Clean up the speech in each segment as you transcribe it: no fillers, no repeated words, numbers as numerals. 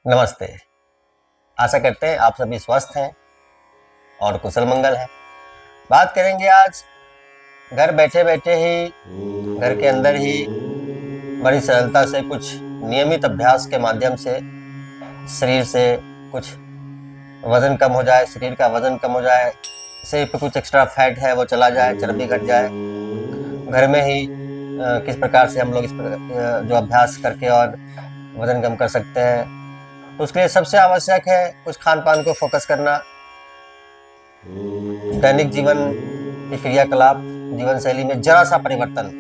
नमस्ते। आशा करते हैं आप सभी स्वस्थ हैं और कुशल मंगल हैं। बात करेंगे आज घर बैठे बैठे ही, घर के अंदर ही बड़ी सरलता से कुछ नियमित अभ्यास के माध्यम से शरीर से कुछ वजन कम हो जाए, शरीर का वजन कम हो जाए, शरीर पे कुछ एक्स्ट्रा फैट है वो चला जाए, चर्बी घट जाए। घर में ही किस प्रकार से हम लोग जो अभ्यास करके और वजन कम कर सकते हैं, तो उसके लिए सबसे आवश्यक है कुछ खान पान को फोकस करना। दैनिक जीवन के क्रियाकलाप, जीवन शैली में जरा सा परिवर्तन,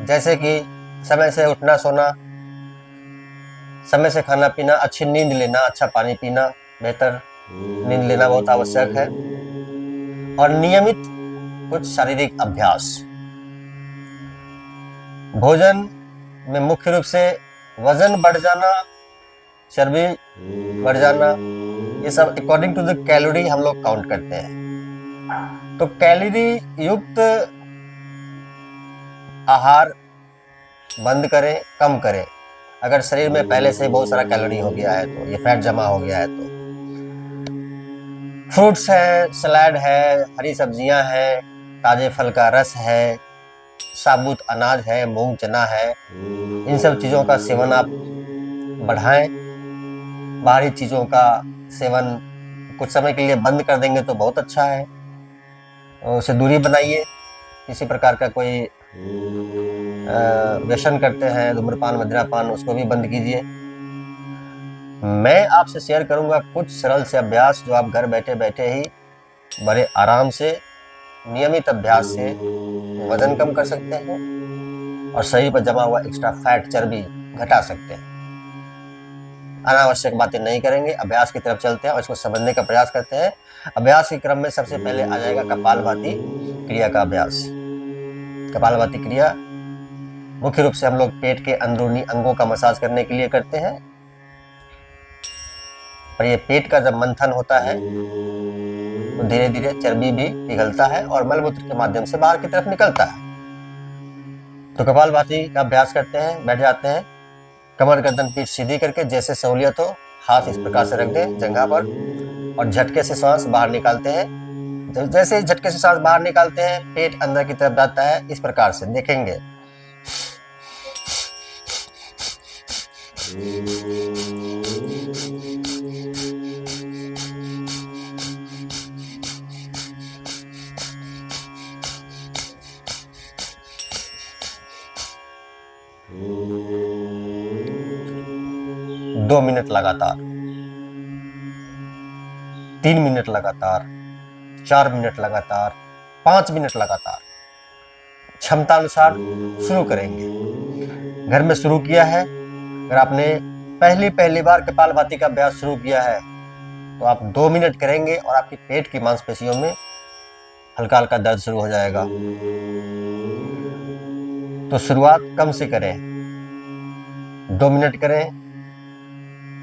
जैसे कि समय से उठना सोना, समय से खाना पीना, अच्छी नींद लेना, अच्छा पानी पीना, बेहतर नींद लेना बहुत आवश्यक है, और नियमित कुछ शारीरिक अभ्यास। भोजन में मुख्य रूप से वजन बढ़ जाना, चर्बी बढ़ जाना, ये सब अकॉर्डिंग टू द कैलोरी हम लोग काउंट करते हैं। तो कैलोरी युक्त आहार बंद करें, कम करें। अगर शरीर में पहले से बहुत सारा कैलोरी हो गया है, तो ये फैट जमा हो गया है, तो फ्रूट्स है, सलाद है, हरी सब्जियां हैं, ताजे फल का रस है, साबुत अनाज है, मूंग चना है, इन सब चीज़ों का सेवन आप बढ़ाएं। बाहरी चीज़ों का सेवन कुछ समय के लिए बंद कर देंगे तो बहुत अच्छा है, उससे दूरी बनाइए। किसी प्रकार का कोई व्यसन करते हैं, धूम्रपान मदिरापान, उसको भी बंद कीजिए। मैं आपसे शेयर करूंगा कुछ सरल से अभ्यास जो आप घर बैठे बैठे ही बड़े आराम से नियमित अभ्यास से वजन कम कर सकते हैं और शरीर पर जमा हुआ एक्स्ट्रा फैट, चर्बी घटा सकते हैं। अनावश्यक बातें नहीं करेंगे, अभ्यास की तरफ चलते हैं और इसको समझने का प्रयास करते हैं। अभ्यास के क्रम में सबसे पहले आ जाएगा कपालभाति क्रिया का अभ्यास। कपालभाति क्रिया मुख्य रूप से हम लोग पेट के अंदरूनी अंगों का मसाज करने के लिए करते हैं, और ये पेट का जब मंथन होता है तो धीरे धीरे चर्बी भी पिघलता है और मलमूत्र के माध्यम से बाहर की तरफ निकलता है। तो कपालभाति का अभ्यास करते हैं, बैठ जाते हैं, कमर गर्दन पीठ सीधी करके, जैसे सहूलियत हो हाथ इस प्रकार से रख दें जंघा पर और झटके से सांस बाहर निकालते हैं। जैसे ही झटके से सांस बाहर निकालते हैं, पेट अंदर की तरफ जाता है, इस प्रकार से देखेंगे। दो मिनट लगातार, 3 मिनट लगातार, 4 मिनट लगातार, 5 मिनट लगातार, क्षमता अनुसार शुरू करेंगे। घर में शुरू किया है, अगर आपने पहली बार कपालभाति का अभ्यास शुरू किया है तो आप 2 मिनट करेंगे और आपकी पेट की मांसपेशियों में हल्का हल्का दर्द शुरू हो जाएगा। तो शुरुआत कम से करें, 2 मिनट करें,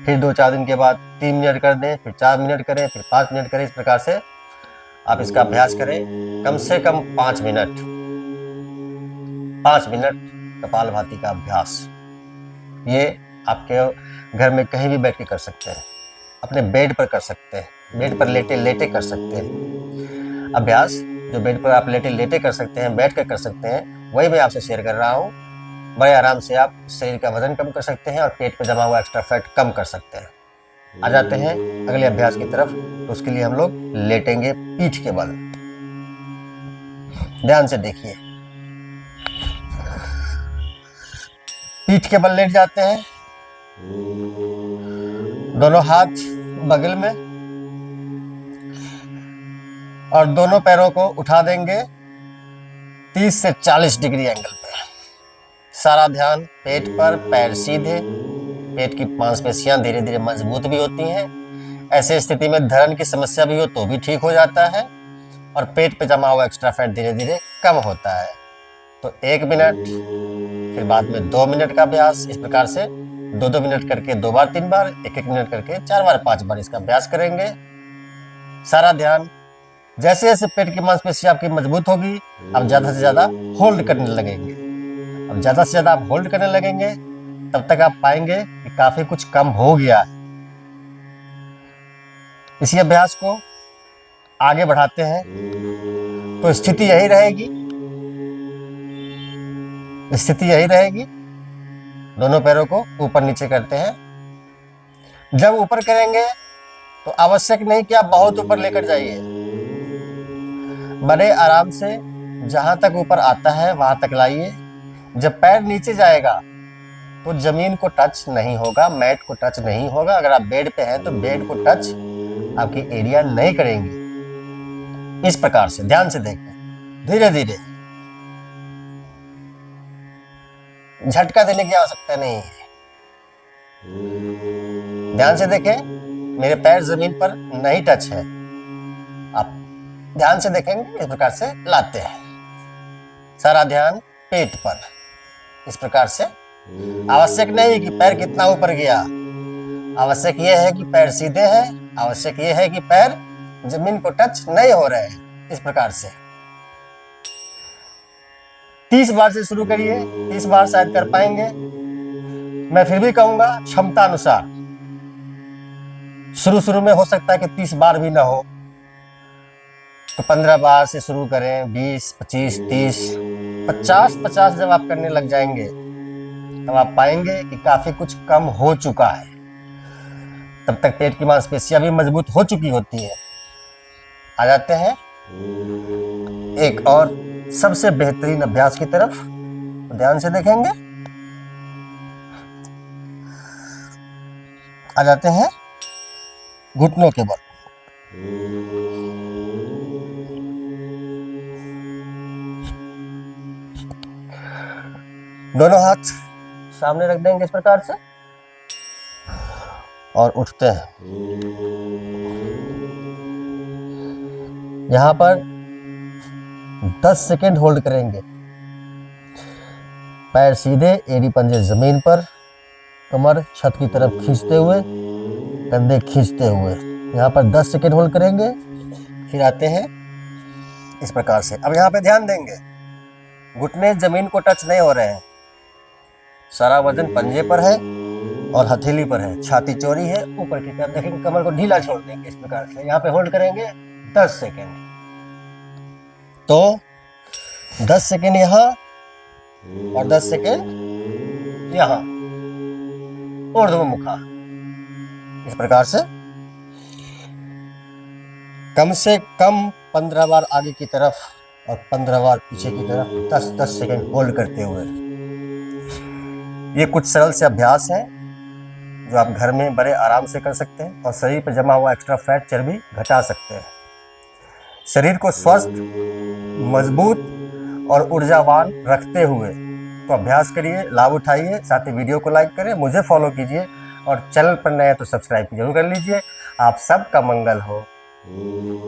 फिर 2-4 दिन के बाद 3 मिनट कर दें, फिर 4 मिनट करें, फिर 5 मिनट करें। इस प्रकार से आप इसका अभ्यास करें, कम से कम 5 मिनट। 5 मिनट कपालभाति का अभ्यास, ये आपके घर में कहीं भी बैठ के कर सकते हैं, अपने बेड पर कर सकते हैं, बेड पर लेटे लेटे कर सकते हैं। अभ्यास जो बेड पर आप लेटे लेटे कर सकते हैं, बैठ कर कर सकते हैं, वही मैं आपसे शेयर कर रहा हूँ। बड़े आराम से आप शरीर का वजन कम कर सकते हैं और पेट पर जमा हुआ एक्स्ट्रा फैट कम कर सकते हैं। आ जाते हैं अगले अभ्यास की तरफ। तो उसके लिए हम लोग लेटेंगे पीठ के बल। ध्यान से देखिए, पीठ के बल लेट जाते हैं, दोनों हाथ बगल में, और दोनों पैरों को उठा देंगे 30 से 40 डिग्री एंगल पे। सारा ध्यान पेट पर, पैर सीधे, पेट की मांसपेशियां धीरे धीरे मजबूत भी होती हैं। ऐसे स्थिति में धड़न की समस्या भी हो तो भी ठीक हो जाता है और पेट पे जमा हुआ एक्स्ट्रा फैट धीरे धीरे कम होता है। तो 1 मिनट, फिर बाद में 2 मिनट का अभ्यास, इस प्रकार से 2-2 मिनट करके 2 बार, 3 बार, 1-1 मिनट करके 4 बार, 5 बार इसका अभ्यास करेंगे। सारा ध्यान, जैसे जैसे पेट की मांसपेशी आपकी मजबूत होगी, आप ज्यादा से ज्यादा होल्ड करने लगेंगे। अब ज्यादा से ज्यादा आप होल्ड करने लगेंगे, तब तक आप पाएंगे कि काफी कुछ कम हो गया है। इसी अभ्यास को आगे बढ़ाते हैं तो स्थिति यही रहेगी, दोनों पैरों को ऊपर नीचे करते हैं। जब ऊपर करेंगे तो आवश्यक नहीं कि आप बहुत ऊपर लेकर जाइए, बड़े आराम से जहां तक ऊपर आता है वहां तक लाइए। जब पैर नीचे जाएगा तो जमीन को टच नहीं होगा, मैट को टच नहीं होगा। अगर आप बेड पे हैं तो बेड को टच आपकी एरिया नहीं करेंगी। इस प्रकार से ध्यान से देखें, धीरे धीरे, झटका देने की आवश्यकता नहीं है। ध्यान से देखें, मेरे पैर जमीन पर नहीं टच है। आप ध्यान से देखेंगे, इस प्रकार से लाते हैं। सारा ध्यान पेट पर। इस प्रकार से आवश्यक नहीं कि पैर कितना ऊपर गया, आवश्यक यह है कि पैर सीधे हैं, आवश्यक यह है कि पैर जमीन को टच नहीं हो रहे हैं। इस प्रकार से 30 बार से शुरू करिए। 30 बार शायद कर पाएंगे, मैं फिर भी कहूंगा क्षमता अनुसार। शुरू में हो सकता है कि 30 बार भी ना हो, तो 15 बार से शुरू करें, 20, 25, 30, 50 जब आप करने लग जाएंगे तब आप पाएंगे कि काफी कुछ कम हो चुका है। तब तक पेट की मांसपेशियां भी मजबूत हो चुकी होती है। आ जाते हैं एक और सबसे बेहतरीन अभ्यास की तरफ, ध्यान से देखेंगे। आ जाते हैं घुटनों के बल। दोनों हाथ सामने रख देंगे इस प्रकार से और उठते हैं। यहां पर 10 सेकेंड होल्ड करेंगे। पैर सीधे, एड़ी पंजे जमीन पर, कमर छत की तरफ खींचते हुए, कंधे खींचते हुए। यहाँ पर 10 सेकेंड होल्ड करेंगे, फिर आते हैं इस प्रकार से। अब यहाँ पे ध्यान देंगे, घुटने जमीन को टच नहीं हो रहे हैं, सारा वजन पंजे पर है और हथेली पर है, छाती चौड़ी है, ऊपर की तरफ देखेंगे, कमर को ढीला छोड़ देंगे इस प्रकार से। यहाँ पे होल्ड करेंगे 10 सेकेंड। तो 10 सेकेंड यहाँ और 10 सेकेंड यहाँ, ऊर्ध्वमुखा। इस प्रकार से कम 15 बार आगे की तरफ और 15 बार पीछे की तरफ, 10-10 सेकेंड होल्ड करते हुए। ये कुछ सरल से अभ्यास हैं जो आप घर में बड़े आराम से कर सकते हैं और शरीर पर जमा हुआ एक्स्ट्रा फैट, चर्बी घटा सकते हैं। शरीर को स्वस्थ, मजबूत और ऊर्जावान रखते हुए तो अभ्यास करिए, लाभ उठाइए। साथ ही वीडियो को लाइक करें, मुझे फॉलो कीजिए और चैनल पर नए हैं तो सब्सक्राइब जरूर कर लीजिए। आप सबका मंगल हो।